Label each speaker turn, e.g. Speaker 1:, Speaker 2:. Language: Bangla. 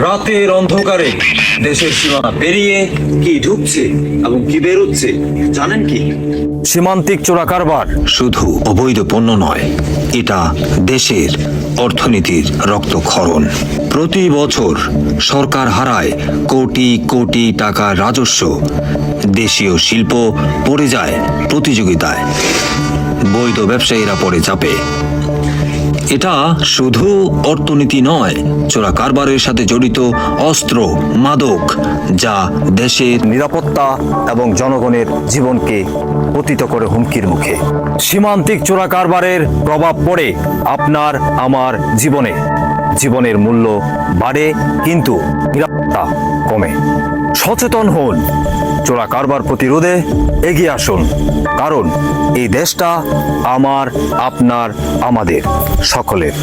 Speaker 1: রাতের অন্ধকারে দেশের সীমানা পেরিয়ে কি ঢুকছে এবং কি বেরোচ্ছে জানেন কি?
Speaker 2: সীমান্তিক চোরা কারবার
Speaker 3: শুধু অবৈধ পণ্য নয়, এটা দেশের অর্থনীতির রক্তক্ষরণ। প্রতি বছর সরকার হারায় কোটি কোটি টাকার রাজস্ব। দেশীয় শিল্প পড়ে যায় প্রতিযোগিতায়, বৈধ ব্যবসায়ীরা পড়ে চাপে। এটা শুধু অর্থনীতি নয়, চোরা কারবারের সাথে জড়িত অস্ত্র, মাদক, যা দেশের
Speaker 2: নিরাপত্তা এবং জনগণের জীবনকে পতিত করে হুমকির মুখে। সীমান্তিক চোরা কারবারের প্রভাব পড়ে আপনার আমার জীবনে। জীবনের মূল্য বাড়ে কিন্তু নিরাপত্তা কমে। সচেতন হন, চোরা কারবার প্রতিরোধে এগিয়ে আসুন, কারণ এই দেশটা আমার, আপনার, আমাদের সকলের।